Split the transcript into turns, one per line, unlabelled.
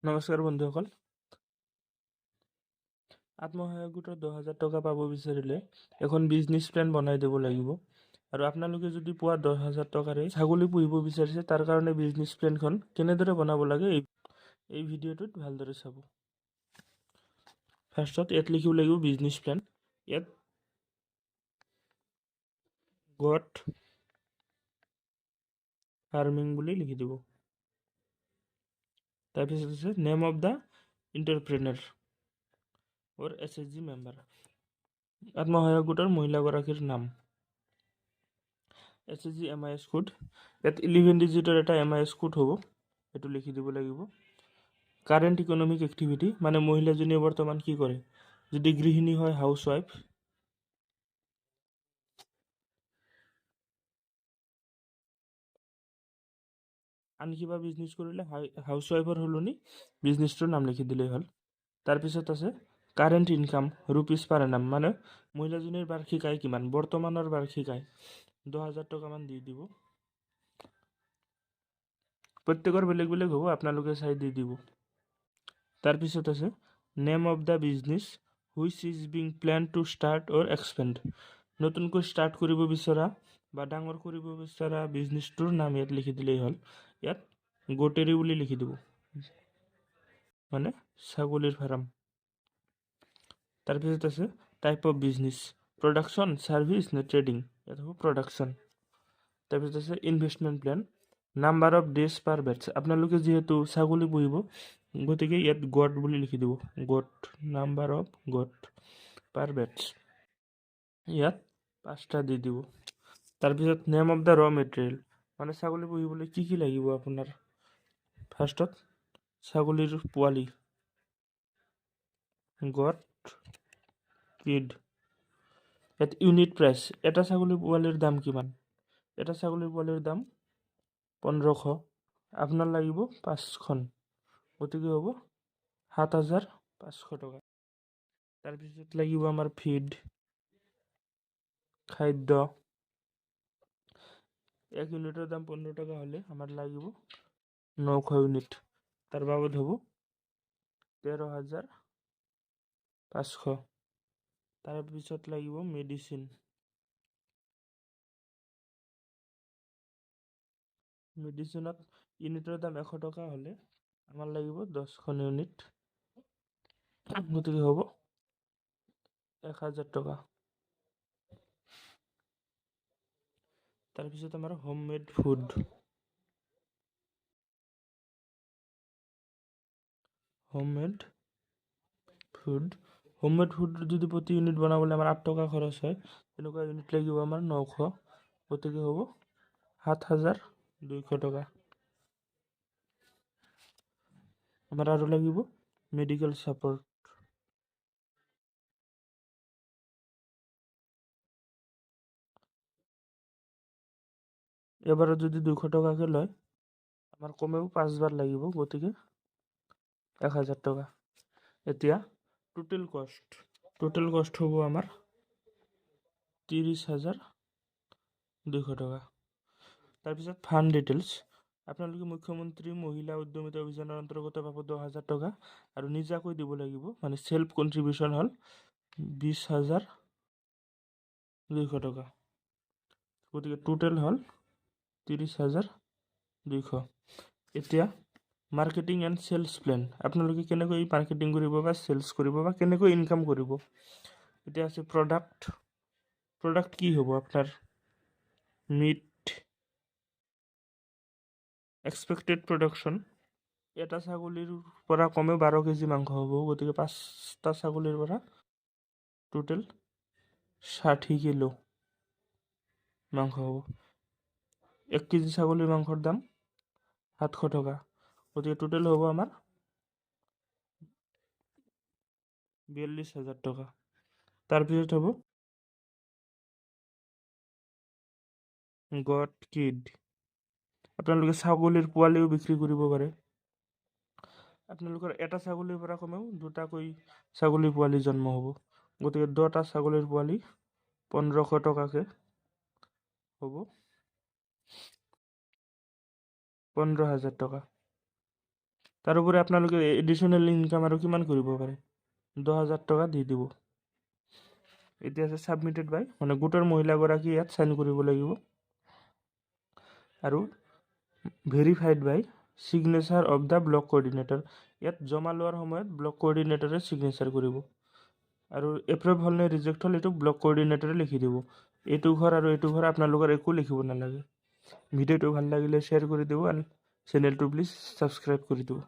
নমস্কাৰ বন্ধুসকল। আত্মসহায়ক গোটৰ 10,000 টকা পাব বিচাৰিলে এখন বিজনেছ প্লেন বনাই দিব লাগিব। আৰু আপোনালোকে যদি পুৱা 10,000 টকাৰে ছাগলী পুহিব বিচাৰিছে, তাৰ কাৰণে বিজনেছ প্লেনখন কেনেদৰে বনাব লাগে এই ভিডিঅ'টোত ভালদৰে চাব। ফাৰ্ষ্টত ইয়াত লিখিব লাগিব বিজনেছ প্লেন। ইয়াত গট ফাৰ্মিং বুলি লিখি দিব। তাৰপিছত আছে name of the entrepreneur or SHG member. আত্মসহায়ক গোটৰ মহিলাগৰাকীৰ নাম। SHG MIS কোড, ইয়াত 11 ডিজিটৰ এটা MIS কোড হ'ব, এইটো লিখি দিব লাগিব। কাৰেণ্ট ইকনমিক এক্টিভিটি, মানে মহিলাজনীয়ে বৰ্তমান কি কৰে। যদি গৃহিণী হয়, হাউচ ৱাইফ। আন কিবা বিজনেছ কৰিলে হাউচ ৱাইফৰ সলনি বিজনেছটোৰ নাম লিখি দিলেই হ'ল। তাৰপিছত আছে কাৰেণ্ট ইনকাম ৰুপিজ পাৰ এনাম, মানে মহিলাজনীৰ বাৰ্ষিক আয় কিমান। বৰ্তমানৰ বাৰ্ষিক আয় 10,000 টকামান দি দিব। প্ৰত্যেকৰ বেলেগ বেলেগ হ'ব, আপোনালোকে চাই দি দিব। তাৰপিছত আছে name of the business which is being plan to start or expand. নতুনকৈ ষ্টাৰ্ট কৰিব বিচৰা বা ডাঙৰ কৰিব বিচৰা বিজনেছটোৰ নাম ইয়াত লিখি দিলেই হ'ল। ইয়াত গোটেৰী বুলি লিখি দিব, মানে ছাগলীৰ ফাৰ্ম। তাৰপিছত আছে type of business, production, service নে ট্ৰেডিং। ইয়াত হ'ব প্ৰডাকশ্যন। তাৰপিছত আছে investment plan, number of days per batch. আপোনালোকে যিহেতু ছাগলী পুহিব, গতিকে ইয়াত গট বুলি লিখি দিব। Goat, number of goat per batch, ইয়াত 5টা দি দিব। তাৰপিছত name of the raw material, মানে ছাগলী পুহিবলৈ কি কি লাগিব আপোনাৰ। ফাৰ্ষ্টত ছাগলীৰ পোৱালি, গট কিড। ইয়াত ইউনিট প্ৰাইচ, এটা ছাগলী পোৱালিৰ দাম কিমান। এটা ছাগলীৰ পোৱালিৰ দাম 1500, আপোনাৰ লাগিব 5খন, গতিকে হ'ব 7,500 টকা। তাৰপিছত লাগিব আমাৰ ফিড, খাদ্য। 1 ইউনিটৰ দাম 15 টকা হ'লে আমাৰ লাগিব 900 ইউনিট, তাৰ বাবদ হ'ব 13,500। তাৰপিছত লাগিব মেডিচিন। মেডিচিনত ইউনিটৰ দাম 100 টকা হ'লে আমাৰ লাগিব 10খন ইউনিট, গতিকে হ'ব 1,000 টকা। তাৰপিছত আমাৰ home made food, home made food যদি প্ৰতি ইউনিট বনাবলৈ আমাৰ 8 টকা খৰচ হয়, তেনেকুৱা ইউনিট লাগিব আমাৰ 900, গতিকে হ'ব 7,200 টকা। আমাৰ আৰু লাগিব মেডিকেল ছাপোৰ্ট, এবাৰত যদি 200 টকাকৈ লয়, আমাৰ কমেও 5 বাৰ লাগিব, গতিকে 1,000 টকা। এতিয়া টোটেল কষ্ট হ'ব আমাৰ 30,200 টকা। তাৰপিছত ফাণ্ড ডিটেইলছ, আপোনালোকে মুখ্যমন্ত্ৰী মহিলা উদ্যমিতা অভিযানৰ অন্তৰ্গত পাব 10,000 টকা, আৰু নিজাকৈ দিব লাগিব, মানে চেল্ফ কণ্ট্ৰিবিউশ্যন হ'ল 20,200 টকা, গতিকে টোটেল হ'ল 30,200। এতিয়া মাৰ্কেটিং এণ্ড চেল্ছ প্লেন, আপোনালোকে কেনেকৈ মাৰ্কেটিং কৰিব বা চেল্ছ কৰিব বা কেনেকৈ ইনকাম কৰিব। এতিয়া আছে প্ৰডাক্ট কি হ'ব আপোনাৰ। মিট, এক্সপেক্টেড প্ৰডাকশ্যন, এটা ছাগলীৰ পৰা কমেও 12 কেজি মাংস হ'ব, গতিকে 5টা ছাগলীৰ পৰা টোটেল 60 কিলো মাংস হ'ব। 1 কেজি ছাগলীৰ মাংসৰ দাম 700 টকা, গতিকে টোটেল হ'ব আমাৰ 42,000 টকা। তাৰপিছত হ'ব গট কিড, আপোনালোকে ছাগলীৰ পোৱালিও বিক্ৰী কৰিব পাৰে। আপোনালোকৰ এটা ছাগলীৰ পৰা কমেও 2টাকৈ ছাগলীৰ পোৱালি জন্ম হ'ব, গতিকে 2টা ছাগলীৰ পোৱালি 1500 টকাকৈ হ'ব 15,000 টকা। তাৰোপৰি আপোনালোকে এডিশ্যনেল ইনকাম আৰু কিমান কৰিব পাৰে, 10,000 টকা দি দিব। এতিয়া আছে ছাবমিটেড বাই, মানে গোটৰ মহিলাগৰাকী ইয়াত চাইন কৰিব লাগিব, আৰু verified by signature of the block coordinator, ইয়াত জমা লোৱাৰ সময়ত ব্লক কোঅৰ্ডিনেটৰে ছিগনেচাৰ কৰিব, আৰু এপ্ৰুভ হ'ল নে ৰিজেক্ট হ'ল এইটো ব্লক কোঅৰ্ডিনেটৰে লিখি দিব। এইটো ঘৰ আৰু এইটো ঘৰ আপোনালোকৰ একো লিখিব নালাগে। ভিডিঅ'টো ভাল লাগিলে শ্বেয়াৰ কৰি দিব, আৰু চেনেলটো প্লিজ ছাবস্ক্ৰাইব কৰি দিব।